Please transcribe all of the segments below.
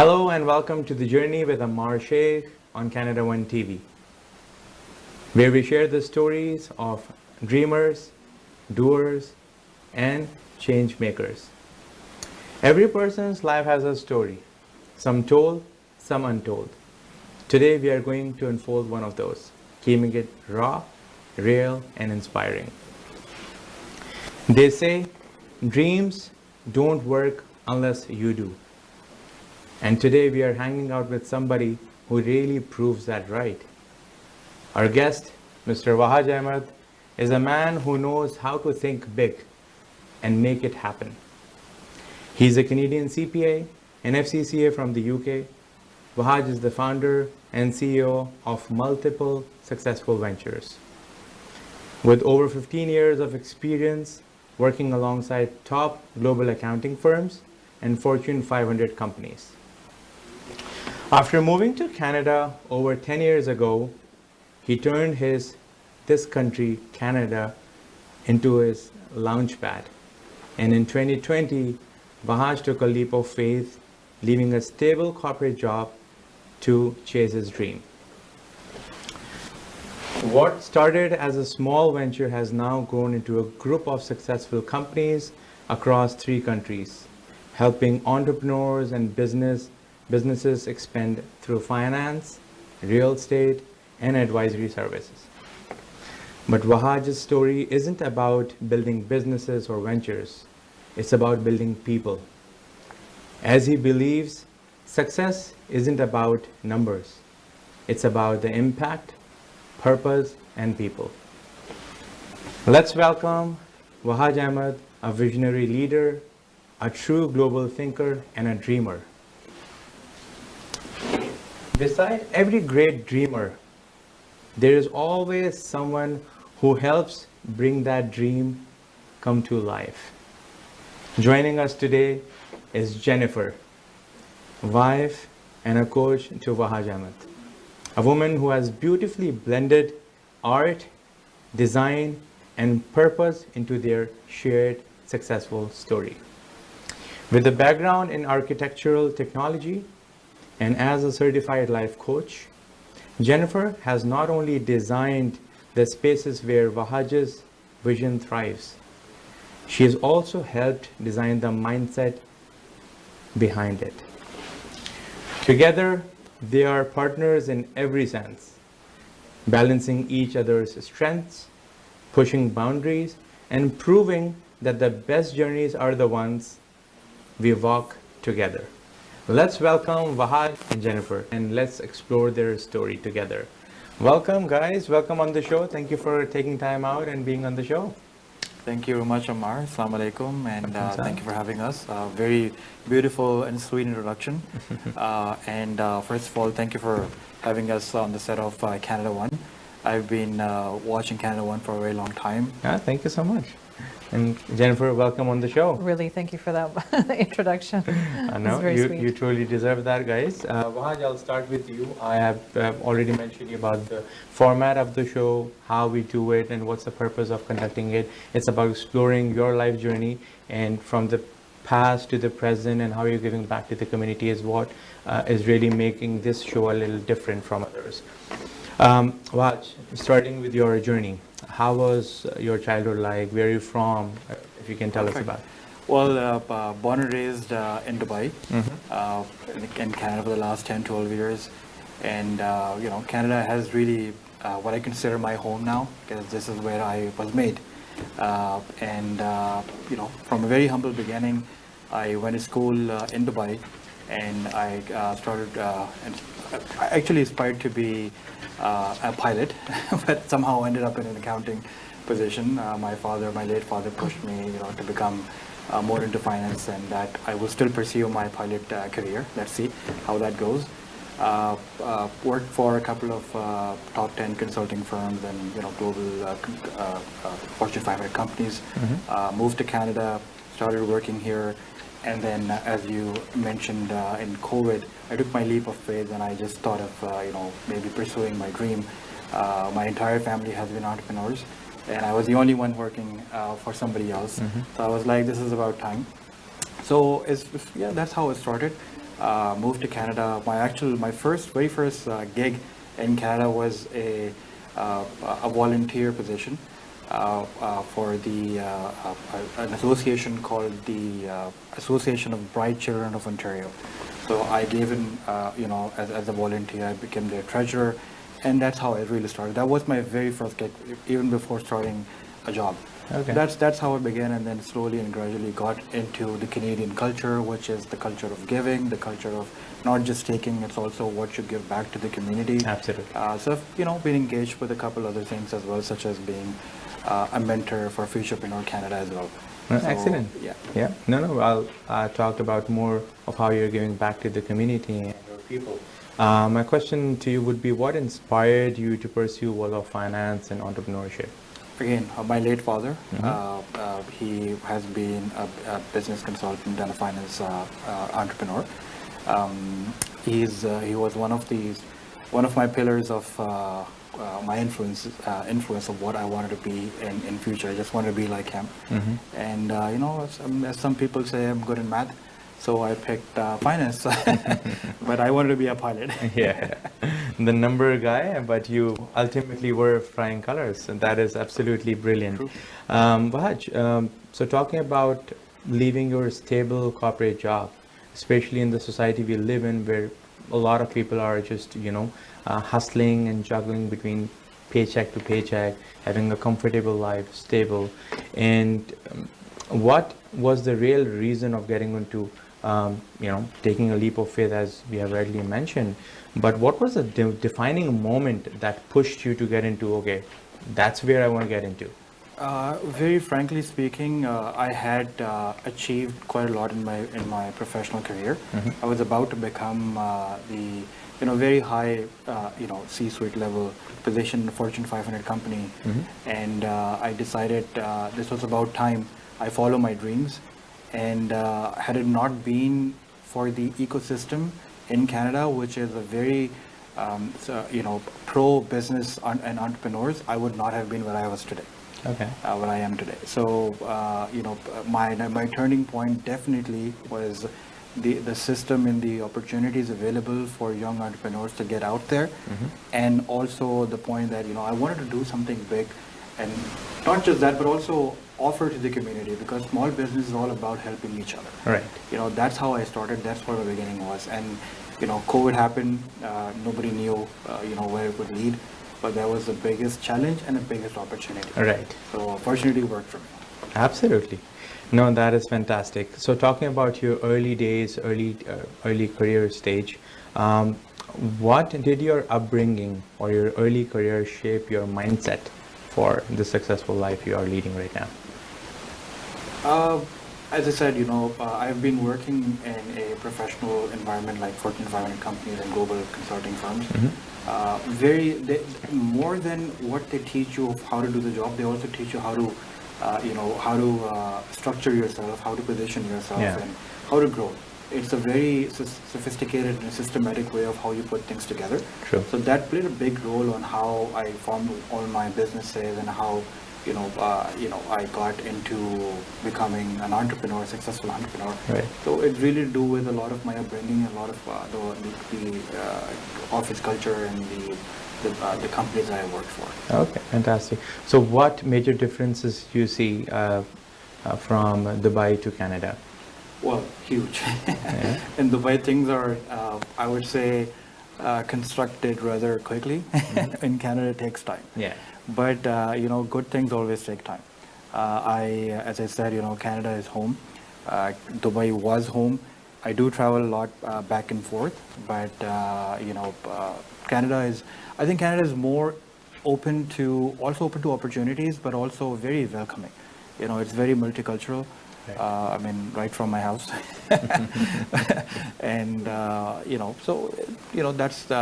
Hello and welcome to The Journey with Ammar Sheikh on Canada One TV, where we share the stories of dreamers, doers, and change makers. Every person's life has a story, some told, some untold. Today we are going to unfold one of those, keeping it raw, real, and inspiring. They say dreams don't work unless you do. And today we are hanging out with somebody who really proves that right. Our guest, Mr. Wahaj Ahmed, is a man who knows how to think big and make it happen. He's a Canadian CPA and FCCA from the UK. Wahaj is the founder and CEO of multiple successful ventures. With over 15 years of experience working alongside top global accounting firms and Fortune 500 companies. After moving to Canada over 10 years ago, he turned this country, Canada, into his launchpad. And in 2020, Wahaj took a leap of faith, leaving a stable corporate job to chase his dream. What started as a small venture has now grown into a group of successful companies across 3 countries, helping entrepreneurs and businesses expand through finance, real estate, and advisory services. But Wahaj's story isn't about building businesses or ventures. It's about building people. As he believes, success isn't about numbers. It's about the impact, purpose, and people. Let's welcome Wahaj Ahmed, a visionary leader, a true global thinker, and a dreamer. Beside every great dreamer, there is always someone who helps bring that dream come to life. Joining us today is Jennifer, wife and a coach to Wahaj Ahmed, a woman who has beautifully blended art, design, and purpose into their shared successful story. With a background in architectural technology, and as a certified life coach, Jennifer has not only designed the spaces where Wahaj's vision thrives, she has also helped design the mindset behind it. Together, they are partners in every sense, balancing each other's strengths, pushing boundaries, and proving that the best journeys are the ones we walk together. Let's welcome Wahaj and Jennifer, and let's explore their story together. Welcome, guys. Welcome on the show. Thank you for taking time out and being on the show. Thank you very much, Ammar. Assalamu alaikum, and thank you for having us. Very beautiful and sweet introduction. First of all, thank you for having us on the set of Canada One. I've been watching Canada One for a very long time. Thank you so much. And Jennifer, welcome on the show. Really, thank you for that introduction. I know, you truly deserve that, guys. Wahaj, I'll start with you. I have already mentioned about the format of the show, how we do it, and what's the purpose of conducting it. It's about exploring your life journey, and from the past to the present, and how you're giving back to the community is what is really making this show a little different from others. Wahaj, starting with your journey. How was your childhood like? Where are you from? If you can tell us about it. Well, born and raised in Dubai, in Canada for the last 10, 12 years. And, Canada has really what I consider my home now, because this is where I was made. From a very humble beginning, I went to school in Dubai, and I started, and I actually aspired to be a pilot, but somehow ended up in an accounting position. My late father pushed me, to become more into finance, and that I will still pursue my pilot career. Let's see how that goes. Worked for a couple of top 10 consulting firms and global Fortune 500 companies. Moved to Canada, started working here. And then, as you mentioned, in COVID, I took my leap of faith and I just thought of, maybe pursuing my dream. My entire family has been entrepreneurs, and I was the only one working for somebody else. So I was like, this is about time. So that's how it started. moved to Canada. My very first gig in Canada was a volunteer position for an association called the Association of Bright Children of Ontario. So I gave in, as a volunteer, I became their treasurer, and that's how it really started. That was my very first gig, even before starting a job. Okay. That's how it began, and then slowly and gradually got into the Canadian culture, which is the culture of giving, the culture of not just taking, it's also what you give back to the community. Absolutely. So I've been engaged with a couple other things as well, such as being a mentor for Futurepreneur Canada as well. Excellent. Yeah. Yeah. No. I'll talk about more of how you're giving back to the community and your people. My question to you would be, what inspired you to pursue world of finance and entrepreneurship? Again, my late father, he has been a business consultant and a finance entrepreneur. He was one of my pillars of my influence of what I wanted to be in future. I just wanted to be like him. And as some people say, I'm good in math, so I picked finance. But I wanted to be a pilot. Yeah, the number guy, but you ultimately were flying colors, and that is absolutely brilliant. Wahaj, so talking about leaving your stable corporate job, especially in the society we live in, where a lot of people are just hustling and juggling between paycheck to paycheck, having a comfortable life, stable, and what was the real reason of getting into taking a leap of faith, as we have already mentioned, but what was the defining moment that pushed you to get into, okay, that's where I want to get into? Very frankly speaking, I had achieved quite a lot in my professional career. I was about to become the very high C-suite level position in a Fortune 500 company, and I decided this was about time I follow my dreams. And had it not been for the ecosystem in Canada, which is a very pro business and entrepreneurs, I would not have been where I was today. Okay. Where I am today. So my turning point definitely was the system and the opportunities available for young entrepreneurs to get out there, and also the point that I wanted to do something big, and not just that, but also offer to the community, because small business is all about helping each other. Right. That's how I started. That's where the beginning was, and COVID happened. Nobody knew where it would lead, but that was the biggest challenge and the biggest opportunity. Right. So fortunately, it worked for me. Absolutely. No, that is fantastic. So talking about your early days, early career stage, what did your upbringing or your early career shape your mindset for the successful life you are leading right now? As I said, I've been working in a professional environment like Fortune 500 companies and global consulting firms. More than what they teach you of how to do the job, they also teach you how to structure yourself, how to position yourself, and how to grow. It's a very sophisticated and systematic way of how you put things together. True. So that played a big role on how I formed all my businesses and how I got into becoming an entrepreneur, successful entrepreneur. Right. So it really to do with a lot of my upbringing, a lot of the office culture and the companies I worked for. Okay, fantastic. So what major differences you see from Dubai to Canada? Well, huge. In Dubai, things are, I would say, constructed rather quickly. In Canada, it takes time. Yeah. But, good things always take time. As I said, Canada is home. Dubai was home. I do travel a lot back and forth, but, I think Canada is more open to opportunities, but also very welcoming. It's very multicultural. Right. Right from my house. And, that's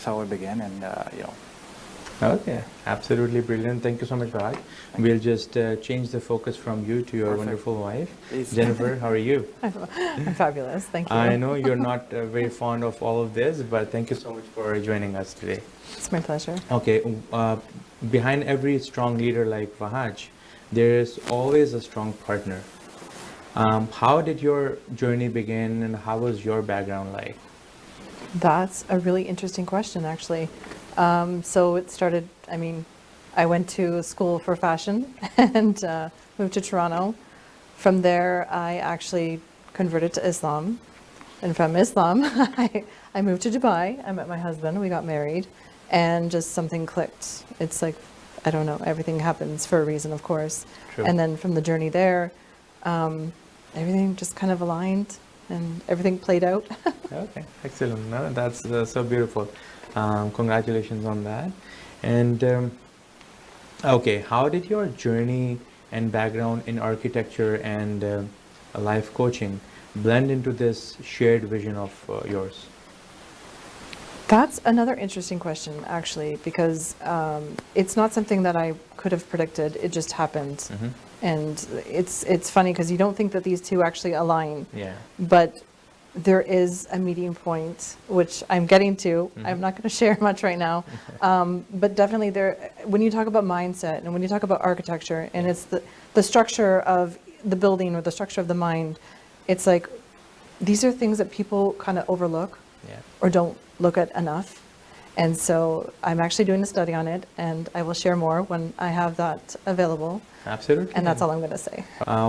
how it began. And, Okay, absolutely brilliant. Thank you so much, Wahaj. We'll just change the focus from you to your wonderful wife. Please. Jennifer, how are you? I'm fabulous. Thank you. I know you're not very fond of all of this, but thank you so much for joining us today. It's my pleasure. Okay, behind every strong leader like Wahaj, there is always a strong partner. How did your journey begin, and how was your background like? That's a really interesting question, actually. So it started, I mean, I went to school for fashion and moved to Toronto. From there, I actually converted to Islam. And from Islam, I moved to Dubai. I met my husband. We got married. And just something clicked. It's like, I don't know, everything happens for a reason, of course. True. And then from the journey there, everything just kind of aligned and everything played out. Okay, excellent. No, that's so beautiful. Congratulations on that. And okay, how did your journey and background in architecture and life coaching blend into this shared vision of yours? That's another interesting question, actually, because it's not something that I could have predicted. It just happened. Mm-hmm. And it's funny because you don't think that these two actually align. Yeah. But there is a meeting point, which I'm getting to. Mm-hmm. I'm not going to share much right now. But definitely there, when you talk about mindset and when you talk about architecture and it's the structure of the building or the structure of the mind, it's like these are things that people kind of overlook. Yeah. Or don't look at enough. And so I'm actually doing a study on it, and I will share more when I have that available. Absolutely. And that's all I'm going to say.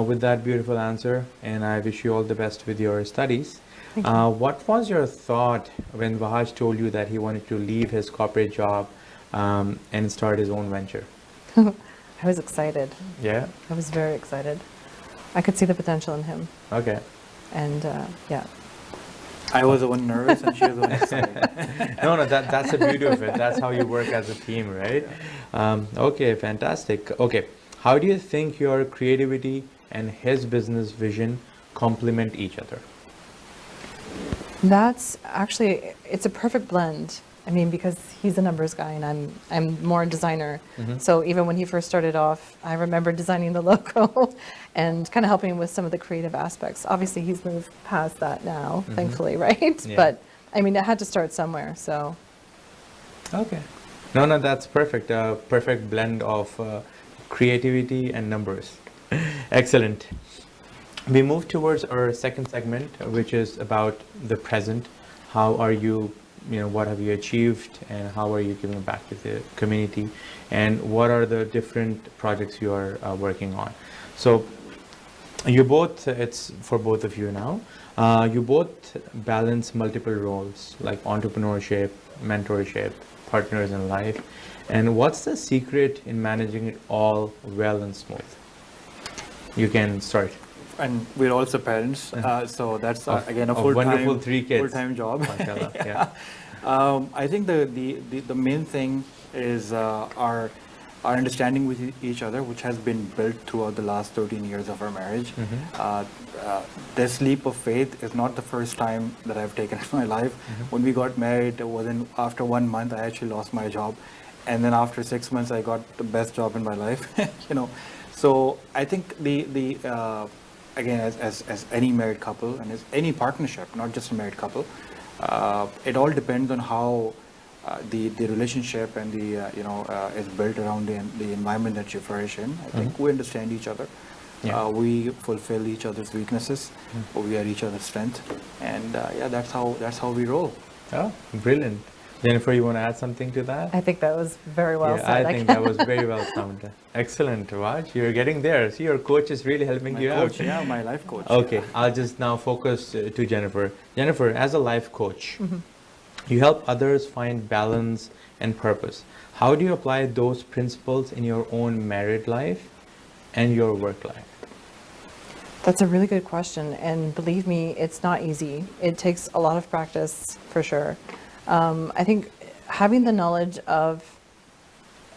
With that beautiful answer, and I wish you all the best with your studies. Thank you. What was your thought when Wahaj told you that he wanted to leave his corporate job and start his own venture? I was excited. Yeah? I was very excited. I could see the potential in him. Okay. And yeah. I was the one nervous and she was the one excited. No, that's the beauty of it. That's how you work as a team, right? Okay, fantastic. Okay, how do you think your creativity and his business vision complement each other? That's actually, it's a perfect blend. I mean, because he's a numbers guy and I'm more a designer. Mm-hmm. So even when he first started off, I remember designing the logo and kind of helping with some of the creative aspects. Obviously, he's moved past that now, Mm-hmm. thankfully, right? Yeah. But I mean, it had to start somewhere. So Okay. No, that's perfect. Perfect blend of creativity and numbers. Excellent. We move towards our second segment, which is about the present. How are you, what have you achieved and how are you giving back to the community, and what are the different projects you are working on? So you both, it's for both of you now, you both balance multiple roles like entrepreneurship, mentorship, partners in life. And what's the secret in managing it all well and smooth? You can start. And we're also parents, so that's again a Of wonderful full-time 3 kids. full-time job. Mashallah, yeah. I think the main thing is our understanding with each other, which has been built throughout the last 13 years of our marriage. This leap of faith is not the first time that I've taken in my life. When we got married, after 1 month I actually lost my job, and then after 6 months I got the best job in my life. So I think again, as any married couple and as any partnership, not just a married couple, it all depends on how the relationship and is built around the environment that you flourish in. I think we understand each other. Yeah. We fulfill each other's weaknesses. We are each other's strength, and that's how we roll. Oh, brilliant. Jennifer, you want to add something to that? I think that was very well Yeah, said. I think that was very well sounded. Excellent, Raj. You're getting there. See, your coach is really helping My you coach, out. yeah, my life coach. Okay, I'll just now focus to Jennifer. Jennifer, as a life coach, you help others find balance and purpose. How do you apply those principles in your own married life and your work life? That's a really good question. And believe me, it's not easy. It takes a lot of practice for sure. I think having the knowledge of,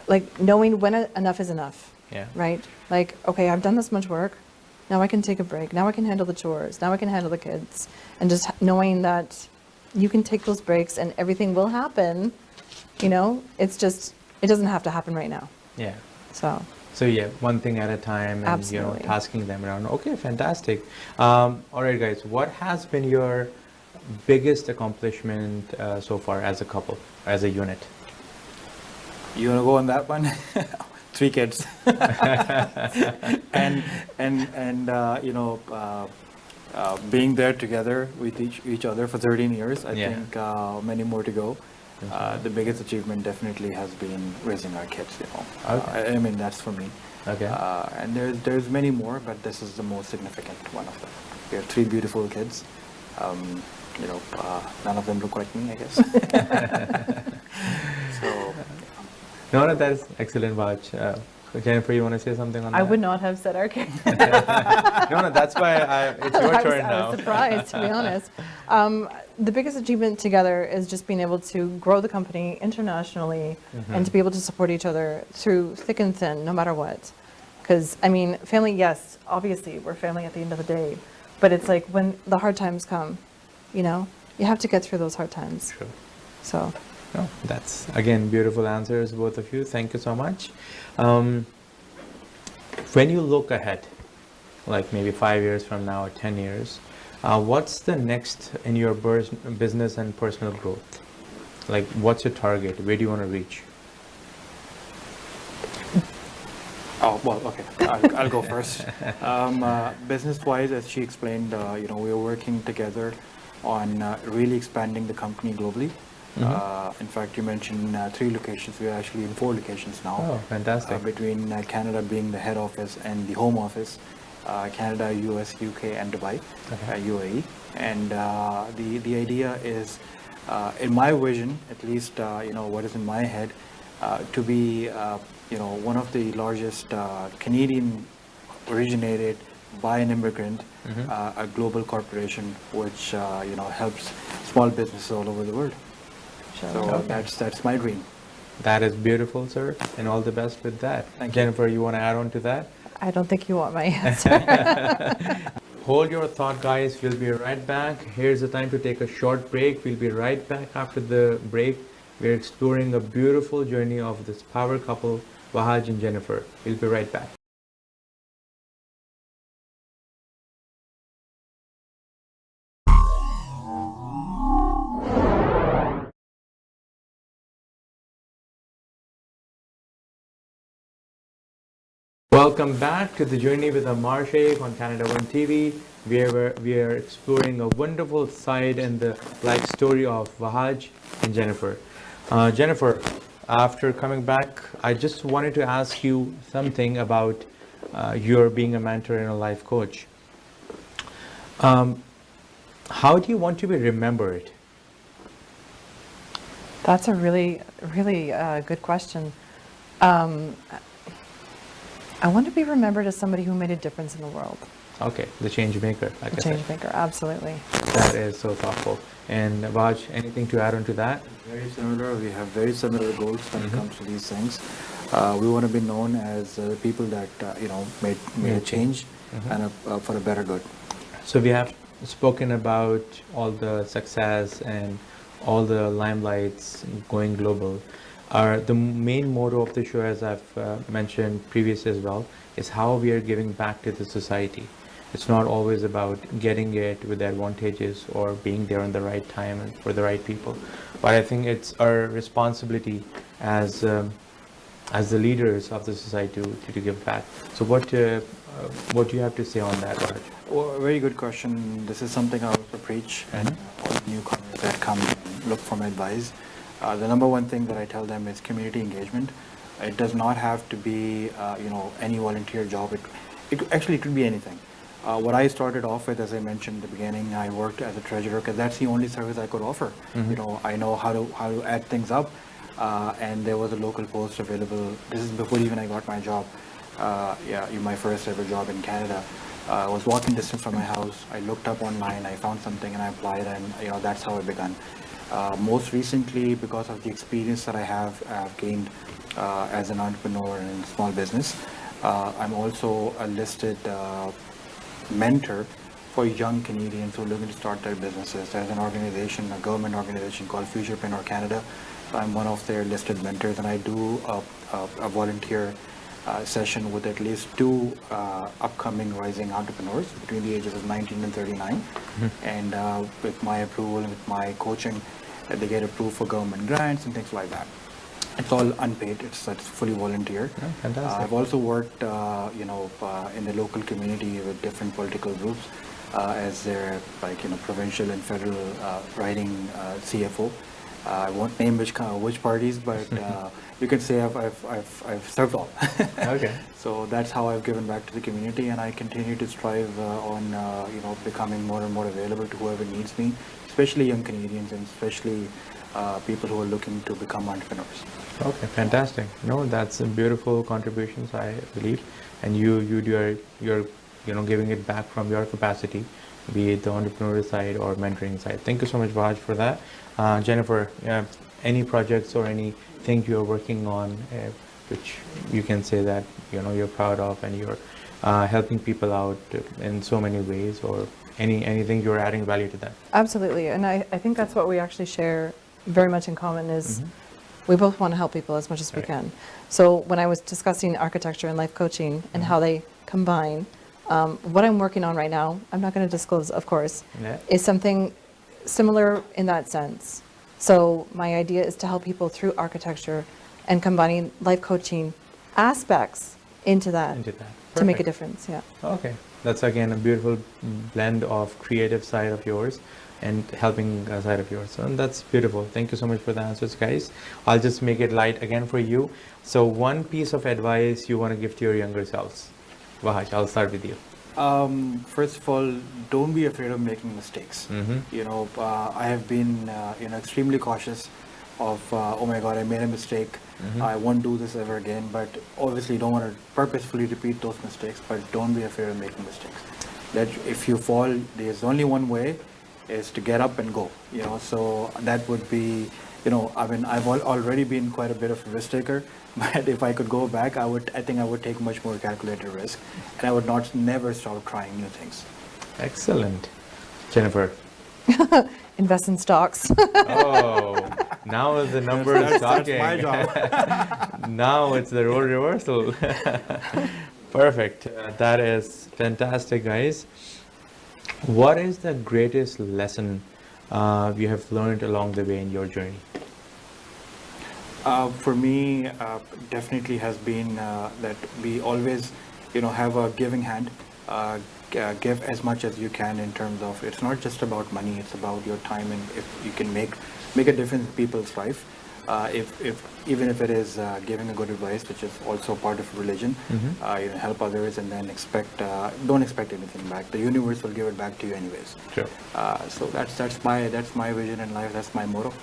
like, knowing when enough is enough, Yeah. right? Like, okay, I've done this much work. Now I can take a break. Now I can handle the chores. Now I can handle the kids. And just knowing that you can take those breaks and everything will happen, it's just, it doesn't have to happen right now. Yeah. So yeah, one thing at a time, and Absolutely. tasking them around. Okay, fantastic. All right, guys, what has been your biggest accomplishment so far as a couple, as a unit? You want to go on that one? 3 kids. Being there together with each other for 13 years, I Yeah. think many more to go. Inshallah. The biggest achievement definitely has been raising our kids. Okay. I mean, that's for me. Okay. And there's many more, but this is the most significant one of them. We have 3 beautiful kids. None of them look like me, I guess. So. No, that's excellent, Wahaj. Jennifer, you want to say something on that? I would not have said our kid. No, that's why it's your turn I now. was surprised, to be honest. The biggest achievement together is just being able to grow the company internationally and to be able to support each other through thick and thin, no matter what. Because, I mean, family, yes, obviously, we're family at the end of the day. But it's like when the hard times come, you have to get through those hard times. Sure. So. No, that's, again, beautiful answers, both of you. Thank you so much. When you look ahead, like maybe 5 years from now or 10 years, what's the next in your business and personal growth? Like, what's your target? Where do you want to reach? Oh, well, okay. I'll go first. Business-wise, as she explained, we are working together on really expanding the company globally. In fact, you mentioned 3 locations. We are actually in 4 locations now. Oh, fantastic. Between Canada being the head office and the home office, Canada, US, UK, and Dubai, UAE. And the idea is, in my vision, at least, what is in my head, to be, one of the largest Canadian originated by an immigrant, a global corporation which, helps small businesses all over the world. So that's my dream. That is beautiful, sir, and all the best with that. Thank you. Jennifer, you want to add on to that? I don't think you want my answer. Hold your thought, guys. We'll be right back. Here's the time to take a short break. We'll be right back after the break. We're exploring a beautiful journey of this power couple, Wahaj and Jennifer. We'll be right back. Welcome back to the journey with Ammar Sheikh on Canada One TV. We are exploring a wonderful side and the life story of Wahaj and Jennifer. Jennifer, after coming back, I just wanted to ask you something about your being a mentor and a life coach. How do you want to be remembered? That's a really, really good question. I want to be remembered as somebody who made a difference in the world. Okay, the change maker. Like A change maker, absolutely. That is so thoughtful. And Wahaj, anything to add on to that? Very similar. We have very similar goals when it comes to these things. We want to be known as people that made a change and for a better good. So we have spoken about all the success and all the limelights going global. The main motto of the show, as I've mentioned previously as well, is how we are giving back to the society. It's not always about getting it with the advantages or being there on the right time and for the right people, but I think it's our responsibility as the leaders of the society to give back. So what do you have to say on that, Wahaj? Well, very good question. This is something I also preach, and all newcomers that come and look for my advice. The number one thing that I tell them is community engagement. It does not have to be, any volunteer job. It could be anything. What I started off with, as I mentioned at the beginning, I worked as a treasurer because that's the only service I could offer. I know how to add things up, and there was a local post available. This is before even I got my job. My first ever job in Canada. I was walking distance from my house. I looked up online. I found something and I applied, and that's how I began. Most recently, because of the experience that I have gained as an entrepreneur in small business, I'm also a listed mentor for young Canadians who are looking to start their businesses. There's an organization, a government organization called Futurepreneur Canada. So I'm one of their listed mentors, and I do a volunteer session with at least 2 upcoming rising entrepreneurs between the ages of 19 and 39. And with my approval and with my coaching, they get approved for government grants and things like that. It's all unpaid. It's fully volunteer. Oh, fantastic. I've also worked, in the local community with different political groups as their provincial and federal writing CFO. I won't name which parties, but you can say I've served all. Okay. So that's how I've given back to the community, and I continue to strive on becoming more and more available to whoever needs me, especially young Canadians and especially people who are looking to become entrepreneurs. Okay, fantastic. No, that's a beautiful contributions, I believe, and you're giving it back from your capacity, be it the entrepreneurial side or mentoring side. Thank you so much, Wahaj, for that. Jennifer, any projects or anything you're working on, which you can say that you're proud of, and you're helping people out in so many ways, or anything you're adding value to that? Absolutely, and I think that's what we actually share very much in common is we both want to help people as much as we Right. can. So when I was discussing architecture and life coaching and how they combine, what I'm working on right now, I'm not going to disclose, of course, Yeah. is something similar in that sense. So my idea is to help people through architecture and combining life coaching aspects into that Into that. to make a Perfect. difference. Yeah. Okay, that's again a beautiful blend of creative side of yours and helping side of yours. So that's beautiful. Thank you so much for the answers, guys. I'll just make it light again for you. So one piece of advice you want to give to your younger selves. Wahaj, I'll start with you. First of all, don't be afraid of making mistakes. I have been extremely cautious of oh my god, I made a mistake, I won't do this ever again. But obviously don't want to purposefully repeat those mistakes, but don't be afraid of making mistakes. That if you fall, there's only one way, is to get up and go. So that would be, I've already been quite a bit of a risk taker, but if I could go back, I think I would take much more calculated risk, and I would never stop trying new things. Excellent. Jennifer. Invest in stocks. Oh, now the numbers That's talking. my job. Now it's the role reversal. Perfect. That is fantastic, guys. What is the greatest lesson you have learned along the way in your journey? For me, definitely has been that we always, have a giving hand. Give as much as you can in terms of, it's not just about money, it's about your time, and if you can make a difference in people's life, even if it is giving a good advice, which is also part of religion, help others, and then don't expect anything back. The universe will give it back to you anyways. Sure. So that's my vision in life. That's my motto.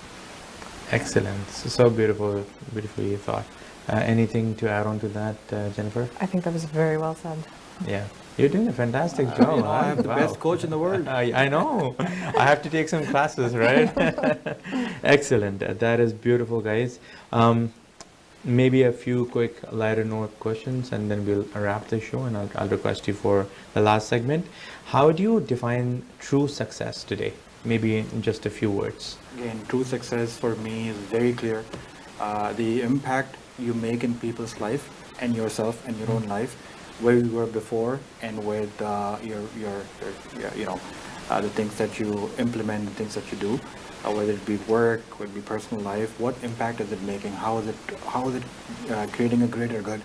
Excellent. So beautifully thought. Anything to add on to that, Jennifer? I think that was very well said. Yeah. You're doing a fantastic job. I have the Wow. best coach in the world. I know. I have to take some classes, right? Excellent. That is beautiful, guys. Maybe a few quick lighter note questions, and then we'll wrap the show, and I'll request you for the last segment. How do you define true success today? Maybe in just a few words. Again, true success for me is very clear. The impact you make in people's life and yourself and your own life, where you were before, and with the things that you implement, the things that you do, whether it be work, whether it be personal life. What impact is it making? How is it creating a greater good?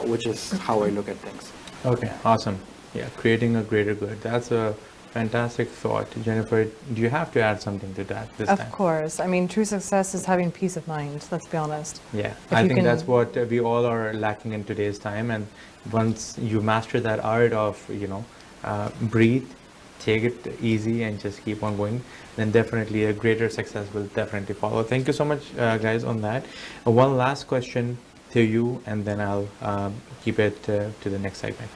Which is how I look at things. Okay, awesome. Yeah, creating a greater good. That's a fantastic thought. Jennifer, do you have to add something to that this time? Of course. I mean, true success is having peace of mind, let's be honest. Yeah, If I you think can- that's what we all are lacking in today's time. And once you master that art of, breathe, take it easy, and just keep on going, then definitely a greater success will definitely follow. Thank you so much, guys, on that. One last question to you, and then I'll keep it to the next segment.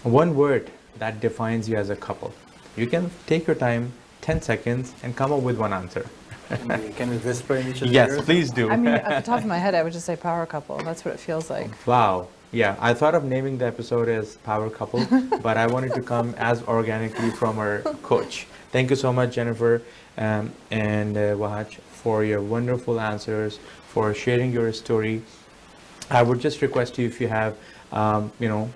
One word that defines you as a couple. You can take your time, 10 seconds, and come up with one answer. Can we whisper in each other's Yes, ears? please do. I mean, at the top of my head, I would just say power couple. That's what it feels like. Wow. Yeah, I thought of naming the episode as Power Couple, but I wanted to come as organically from our coach. Thank you so much, Jennifer and Wahaj, for your wonderful answers, for sharing your story. I would just request you, if you have,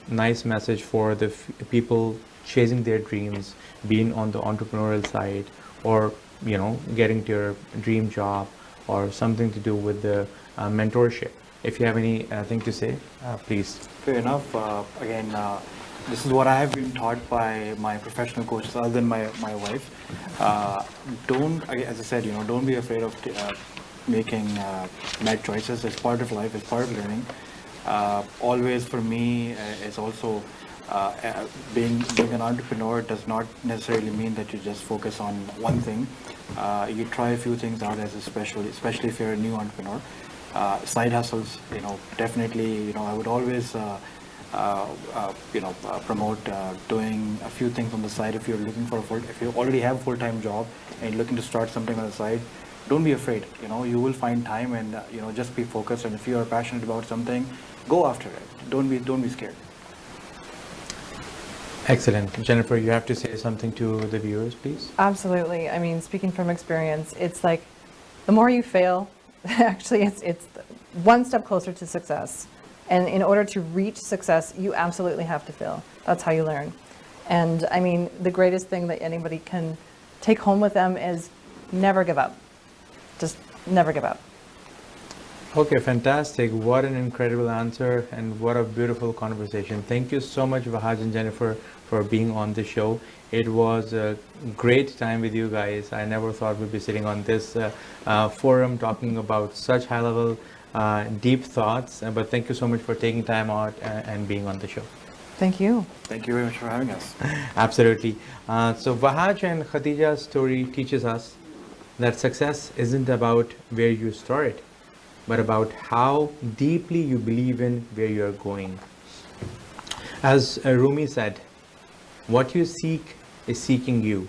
nice message for the people chasing their dreams, being on the entrepreneurial side, or, getting to your dream job, or something to do with the mentorship. If you have anything to say, please. Fair enough. Again, this is what I have been taught by my professional coaches, other than my wife. As I said, don't be afraid of making bad choices. It's part of life. It's part of learning. Always for me, it's also being an entrepreneur does not necessarily mean that you just focus on one thing. You try a few things out, especially if you're a new entrepreneur. Side hustles, definitely, I would always, promote doing a few things on the side. If you're looking for if you already have a full-time job and you're looking to start something on the side, don't be afraid. You will find time, and just be focused. And if you are passionate about something, go after it. Don't be scared. Excellent. Jennifer, you have to say something to the viewers, please. Absolutely. I mean, speaking from experience, it's like the more you fail, actually it's one step closer to success. And in order to reach success, you absolutely have to fail. That's how you learn. And I mean, the greatest thing that anybody can take home with them is never give up. Just never give up. Okay, fantastic. What an incredible answer, and what a beautiful conversation. Thank you so much, Wahaj and Jennifer, for being on the show. It was a great time with you guys. I never thought we'd be sitting on this forum talking about such high-level, deep thoughts. But thank you so much for taking time out and being on the show. Thank you. Thank you very much for having us. Absolutely. So Wahaj and Khadija's story teaches us that success isn't about where you start, but about how deeply you believe in where you're going. As Rumi said, what you seek is seeking you.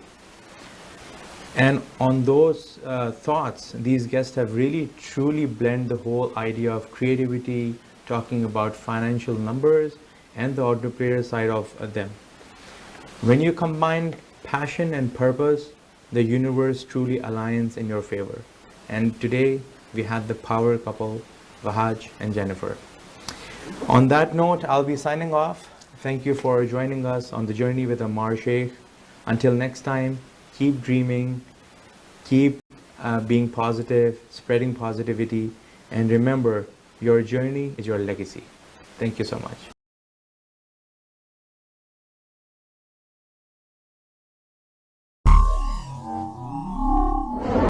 And on those thoughts, these guests have really truly blended the whole idea of creativity, talking about financial numbers and the entrepreneur side of them. When you combine passion and purpose, the universe truly aligns in your favor. And today, we had the power couple, Wahaj and Jennifer. On that note, I'll be signing off. Thank you for joining us on the journey with Ammar Sheikh. Until next time, keep dreaming, keep being positive, spreading positivity, and remember, your journey is your legacy. Thank you so much.